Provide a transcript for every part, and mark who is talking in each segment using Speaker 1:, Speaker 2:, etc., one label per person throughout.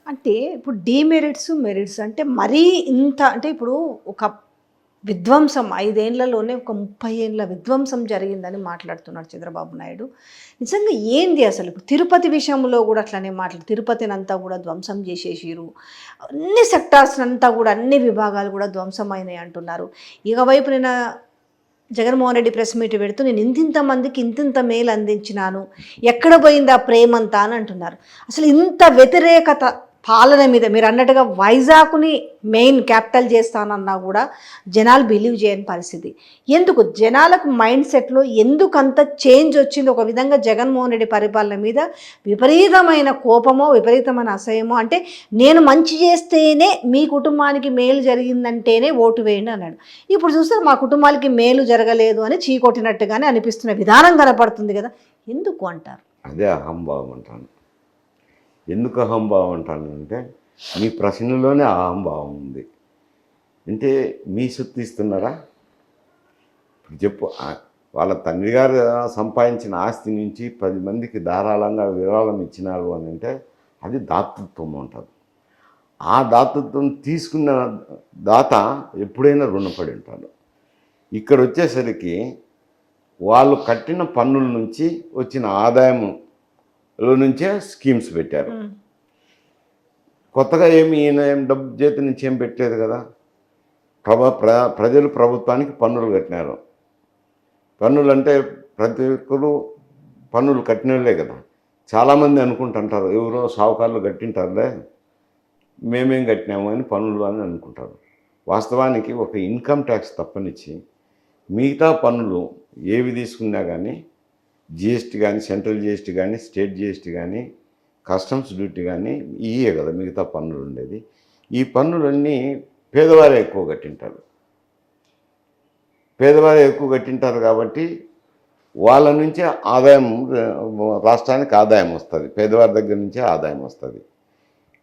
Speaker 1: అంటే ఇప్పుడు demerits, merits అంటే మరీ ఇంత అంటే ఇప్పుడు ఒక విధ్వంసం 5 ఏళ్లలోనే ఒక 30 ఏళ్ల విధ్వంసం జరిగిందని మాట్లాడుతున్నాడు చంద్రబాబు నాయుడు. నిజంగా ఏంది అసలు? ఇప్పుడు తిరుపతి విషయంలో కూడా అట్లనే తిరుపతినంతా కూడా ధ్వంసం చేసేసిర్రు. అన్ని సెక్టార్స్‌నంతా కూడా అన్ని విభాగాలు కూడా ధ్వంసమైనాయి అంటున్నారు. ఇక వైపున జగన్మోహన్ రెడ్డి ప్రెస్ మీట్ పెడుతూ నేను ఇంతింత మందికి ఇంతింత మేలు అందించినాను, ఎక్కడ పోయింది ఆ ప్రేమంతా అని అంటున్నారు. అసలు ఇంత వ్యతిరేకత పాలన మీద మీరు అన్నట్టుగా వైజాగ్ని మెయిన్ క్యాపిటల్ చేస్తానన్నా కూడా జనాలు బిలీవ్ చేయని పరిస్థితి. ఎందుకు జనాలకు మైండ్ సెట్లో ఎందుకు అంత చేంజ్ వచ్చింది? ఒక విధంగా జగన్మోహన్ రెడ్డి పరిపాలన మీద విపరీతమైన కోపమో విపరీతమైన అసహ్యమో, అంటే నేను మంచి చేస్తేనే మీ కుటుంబానికి మేలు జరిగిందంటేనే ఓటు వేయండి అన్నాడు. ఇప్పుడు చూస్తే మా కుటుంబాలకి మేలు జరగలేదు అని చీకొట్టినట్టుగానే అనిపిస్తున్న విధానం కనపడుతుంది కదా, ఎందుకు అంటారు?
Speaker 2: అదే అహంభావం అంటాను. ఎందుకు అహంభావం అంటానంటే మీ ప్రశ్నలోనే అహంభావం ఉంది. అంటే మీ సొత్తు ఇస్తున్నారా? ఇప్పుడు చెప్పు, వాళ్ళ తండ్రి గారు సంపాదించిన ఆస్తి నుంచి 10 మందికి ధారాళంగా విరాళం ఇచ్చినారు అని అంటే అది దాతృత్వం అంటారు. ఆ దాతృత్వం తీసుకున్న దాత ఎప్పుడైనా రుణపడి ఉంటాడు. ఇక్కడ వచ్చేసరికి వాళ్ళు కట్టిన పన్నుల నుంచి వచ్చిన ఆదాయంలో నుంచే స్కీమ్స్ పెట్టారు. కొత్తగా ఈయన డబ్బు చేతి నుంచి ఏం పెట్టలేదు కదా. ప్రజలు ప్రభుత్వానికి పన్నులు కట్టినారు. పన్నులు అంటే ప్రతి ఒక్కరు పన్నులు కట్టినోళ్ళే కదా. చాలామంది అనుకుంటుంటారు ఎవరో సావుకారులు కట్టింటారులే మేమేం కట్టినాము అని పన్నులు అని అనుకుంటారు. వాస్తవానికి ఒక ఇన్కమ్ ట్యాక్స్ తప్పనిచ్చి మిగతా పన్నులు ఏవి తీసుకున్నా కానీ జిఎస్టీ కానీ, సెంట్రల్ జిఎస్టీ కానీ, స్టేట్ జిఎస్టీ కానీ, కస్టమ్స్ డ్యూటీ కానీ ఇవే కదా మిగతా పన్నులు ఉండేది. ఈ పన్నులన్నీ పేదవారే ఎక్కువ కట్టింటారు. పేదవారే ఎక్కువ కట్టింటారు కాబట్టి వాళ్ళ నుంచే ఆదాయం రాష్ట్రానికి ఆదాయం వస్తుంది. పేదవారి దగ్గర నుంచే ఆదాయం వస్తుంది.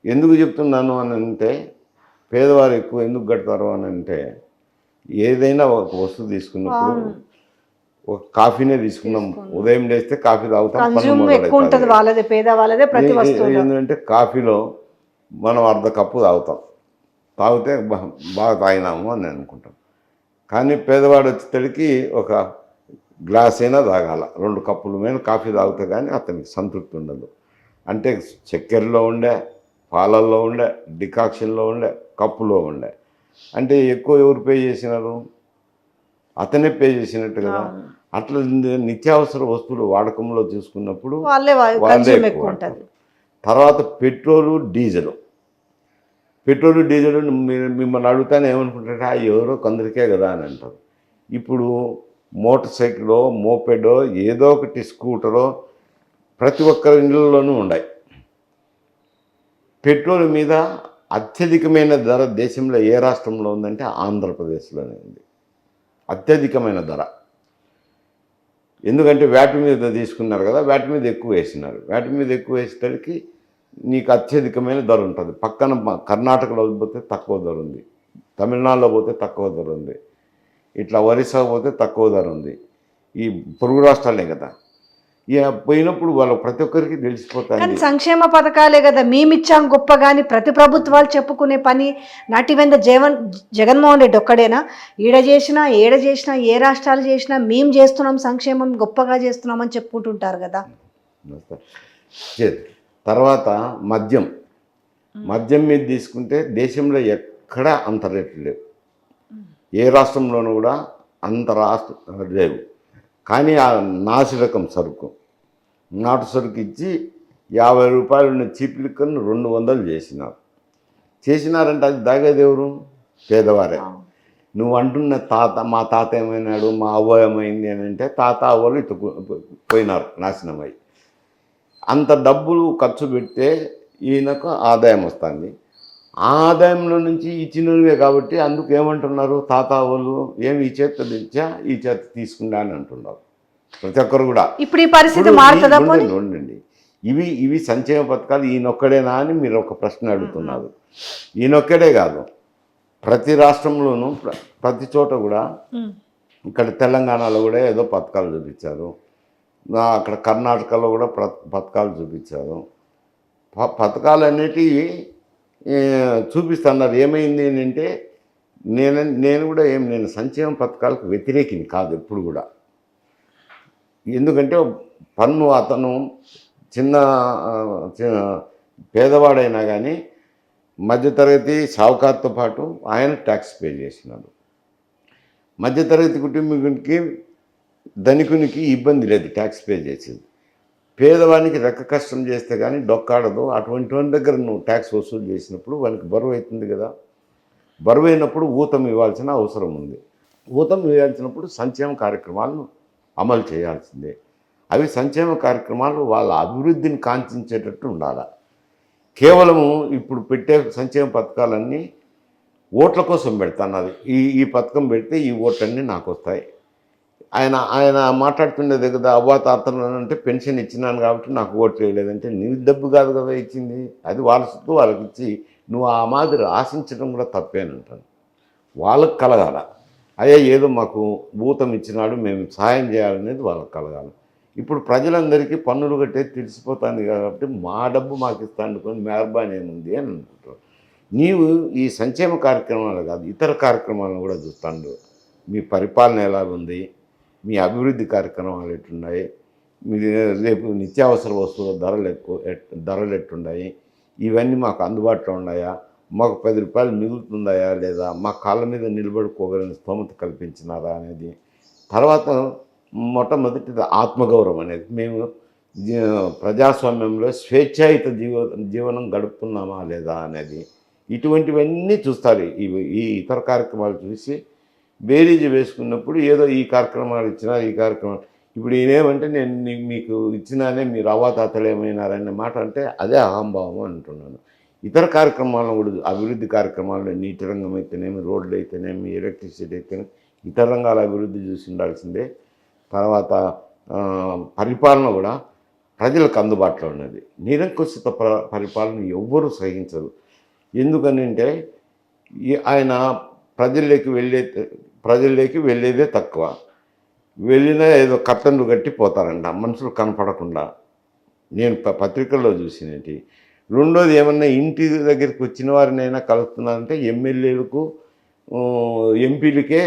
Speaker 2: ఎందుకు చెప్తున్నాను అని అంటే పేదవారు ఎక్కువ ఎందుకు కడతారు అని అంటే ఏదైనా ఒక వస్తువు తీసుకున్నప్పుడు ఒక కాఫీనే తీసుకున్నాం, ఉదయం లేస్తే కాఫీ తాగుతాం, ఎందుకంటే కాఫీలో మనం అర్ధ కప్పు తాగుతాం, తాగితే బాగా తాగినాము అని అనుకుంటాం. కానీ పేదవాడు వచ్చేసరికి ఒక గ్లాస్ అయినా తాగాల, 2 కప్పుల మీద కాఫీ తాగితే కానీ అతనికి సంతృప్తి ఉండదు. అంటే చక్కెరలో ఉండే, పాలల్లో ఉండే, డికాక్షన్లో ఉండే, కప్పులో ఉండే, అంటే ఎక్కువ ఎవరు పే చేసినారు? అతనే పే చేసినట్టు కదా. అట్లా నిత్యావసర వస్తువులు వాడకంలో చూసుకున్నప్పుడు వాళ్ళే ఎక్కువ వాడతారు. తర్వాత పెట్రోలు డీజిల్ మిమ్మల్ని అడుగుతానే ఏమనుకుంటారంటే ఎవరో కొందరికే కదా అని అంటారు. ఇప్పుడు మోటార్ సైకిలో, మోపెడో, ఏదో ఒకటి స్కూటరో ప్రతి ఒక్కరి ఇళ్ళలోనూ ఉన్నాయి. పెట్రోల్ మీద అత్యధికమైన ధర దేశంలో ఏ రాష్ట్రంలో ఉందంటే ఆంధ్రప్రదేశ్లోనే ఉంది. అత్యధికమైన ధర. ఎందుకంటే వ్యాట్ మీద తీసుకున్నారు కదా, వ్యాట్ మీద ఎక్కువ వేసినారు. వ్యాట్ మీద ఎక్కువ వేసేసరికి నీకు అత్యధికమైన ధర ఉంటుంది. పక్కన కర్ణాటకలో పోతే తక్కువ ధర ఉంది, తమిళనాడులో పోతే తక్కువ ధర ఉంది, ఇట్లా ఒరిస్సా పోతే తక్కువ ధర ఉంది. ఈ పొరుగు రాష్ట్రాలే కదా. ఇక పోయినప్పుడు వాళ్ళు ప్రతి ఒక్కరికి తెలిసిపోతాయి.
Speaker 1: కానీ సంక్షేమ పథకాలే కదా మేమిచ్చాం గొప్ప, కానీ ప్రతి ప్రభుత్వాలు చెప్పుకునే పని నాటివెంద జగన్మోహన్ రెడ్డి ఒక్కడేనా? ఏడ చేసినా ఏ రాష్ట్రాలు చేసినా మేము చేస్తున్నాం సంక్షేమం, గొప్పగా చేస్తున్నామని చెప్పుకుంటుంటారు కదా.
Speaker 2: తర్వాత మద్యం మీద తీసుకుంటే దేశంలో ఎక్కడా అంత రేట్లు లేవు. ఏ రాష్ట్రంలోనూ కూడా అంత లేవు. కానీ ఆ నాసిరకం సరుకు, నాటు సరుకు ఇచ్చి 50 రూపాయలు ఉన్న చీప్ లిక్కర్ను 200 చేసినారంటే అది దాగేది ఎవరు? పేదవారే. నువ్వు అంటున్న మా తాత ఏమైనాడు, మా అవ్వ ఏమైంది అని అంటే తాత అవ్వలు ఇటు పోయినారు నాశనమై. అంత డబ్బులు ఖర్చు పెడితే ఈయనకు ఆదాయం వస్తుంది. ఆ ఆదాయంలో నుంచి ఇచ్చినవే కాబట్టి అందుకు ఏమంటున్నారు తాత అవ్వలు, ఏమి ఈ చేత తెచ్చా ఈ చేత తీసుకున్నా అని అంటున్నారు ప్రతి ఒక్కరు కూడా.
Speaker 1: ఇప్పుడు ఈ పరిస్థితి
Speaker 2: ఉండండి, ఇవి సంక్షేమ పథకాలు ఈయనొక్కడేనా అని మీరు ఒక ప్రశ్న అడుగుతున్నారు. ఈయనొక్కడే కాదు, ప్రతి రాష్ట్రంలోనూ ప్రతి చోట కూడా, ఇక్కడ తెలంగాణలో కూడా ఏదో పథకాలు చూపించారు, అక్కడ కర్ణాటకలో కూడా పథకాలు చూపించారు. పథకాలు అనేటివి చూపిస్తున్నారు. ఏమైంది అంటే నేను కూడా నేను సంక్షేమ పథకాలకు వ్యతిరేకిని కాదు ఎప్పుడు కూడా. ఎందుకంటే పన్ను అతను చిన్న పేదవాడైనా కానీ మధ్యతరగతి సావుకారుతో పాటు ఆయన ట్యాక్స్ పే చేసినాడు. మధ్యతరగతి కుటుంబీకునికి ధనికునికి ఇబ్బంది లేదు ట్యాక్స్ పే చేసేది. పేదవానికి రెక్క కష్టం చేస్తే కానీ డొక్కాడదు. అటువంటి వాని దగ్గర నువ్వు ట్యాక్స్ వసూలు చేసినప్పుడు వానికి బరువు అవుతుంది కదా. బరువు అయినప్పుడు ఊతం ఇవ్వాల్సిన అవసరం ఉంది. ఊతం ఇవ్వాల్సినప్పుడు సంక్షేమ కార్యక్రమాలను అమలు చేయాల్సిందే. అవి సంక్షేమ కార్యక్రమాలు వాళ్ళ అభివృద్ధిని కాంక్షించేటట్టు ఉండాలి. కేవలము ఇప్పుడు పెట్టే సంక్షేమ పథకాలన్నీ ఓట్ల కోసం పెడతాను. ఈ పథకం పెడితే ఈ ఓట్లన్నీ నాకు వస్తాయి. ఆయన మాట్లాడుతుండేది కదా, అవ్వాతాతలు అంటే పెన్షన్ ఇచ్చినాను కాబట్టి నాకు ఓట్లు వేయలేదంటే నీ డబ్బు కాదు కదా ఇచ్చింది, అది వాళ్ళ సొత్తు వాళ్ళకి ఇచ్చి నువ్వు ఆ మాదిరి ఆశించడం కూడా తప్పేనంటాను. వాళ్ళకి కలగాల, అయ్యా ఏదో మాకు భూతం ఇచ్చినాడు మేము సాయం చేయాలనేది వాళ్ళకి కలగాలి. ఇప్పుడు ప్రజలందరికీ పన్నులు కట్టేది తెలిసిపోతుంది కాబట్టి మా డబ్బు మాకు ఇస్తాను కొని మెహర్బానీ ఏముంది అని అనుకుంటారు. నీవు ఈ సంక్షేమ కార్యక్రమాలు కాదు ఇతర కార్యక్రమాలను కూడా చూస్తాడు. మీ పరిపాలన ఎలాగుంది, మీ అభివృద్ధి కార్యక్రమాలు ఎట్టున్నాయి, మీ రేపు నిత్యావసర వస్తువుల ధరలు ఎట్టున్నాయి, ఇవన్నీ మాకు అందుబాటులో ఉన్నాయా, మాకు 10 రూపాయలు మిగులుతుందాయా లేదా, మా కాళ్ళ మీద నిలబడుకోగలిగిన స్తోమత కల్పించినారా అనేది. తర్వాత మొట్టమొదటిది ఆత్మగౌరవం అనేది. మేము ప్రజాస్వామ్యంలో స్వేచ్ఛాయుత జీవనం గడుపుతున్నామా లేదా అనేది. ఇటువంటివన్నీ చూస్తారు. ఈ ఇతర కార్యక్రమాలు చూసి బేరీజు వేసుకున్నప్పుడు ఏదో ఈ కార్యక్రమాలు ఇచ్చినా ఈ కార్యక్రమాలు ఇప్పుడు ఈయనేమంటే నేను మీకు ఇచ్చినానే మీరు అవ్వాతాతలు ఏమైనారనే మాట అంటే అదే అహంభావం అంటున్నాను. ఇతర కార్యక్రమాలను కూడా అభివృద్ధి కార్యక్రమాల్లో నీటి రంగం అయితేనేమి, రోడ్లు అయితేనేమి, ఎలక్ట్రిసిటీ అయితేనేమి ఇతర రంగాల అభివృద్ధి చూసి ఉండాల్సిందే. తర్వాత పరిపాలన కూడా ప్రజలకు అందుబాటులో ఉన్నది. నిరంకుశిత పరిపాలన ఎవ్వరూ సహించరు. ఎందుకని అంటే ఆయన ప్రజల్లోకి వెళ్ళేదే తక్కువ. వెళ్ళినా ఏదో కట్టన్లు కట్టి పోతారంట మనుషులు కనపడకుండా. నేను పత్రికల్లో చూసినట్టు. రెండోది ఏమన్నా ఇంటి దగ్గరికి వచ్చిన వారినైనా కలుస్తున్నారంటే ఎమ్మెల్యేలకు ఎంపీలకే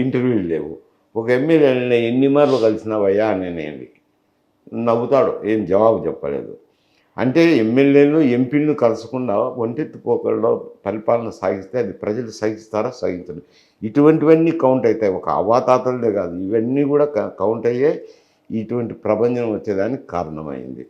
Speaker 2: ఇంటర్వ్యూలు లేవు. ఒక ఎమ్మెల్యే ఎన్ని మార్లు కలిసినావయ్యా అనేనేది నవ్వుతాడు, ఏం జవాబు చెప్పలేదు. అంటే ఎమ్మెల్యేలు ఎంపీలను కలసకుండా ఒంటెత్తి పోకల్లో పరిపాలన సాగిస్తే అది ప్రజలు సహిస్తారా, సహించరు. ఇటువంటివన్నీ కౌంట్ అవుతాయి. ఒక అవాతాతలే కాదు, ఇవన్నీ కూడా కౌంట్ అయ్యే ఇటువంటి ప్రపంచం వచ్చేదానికి కారణమైంది.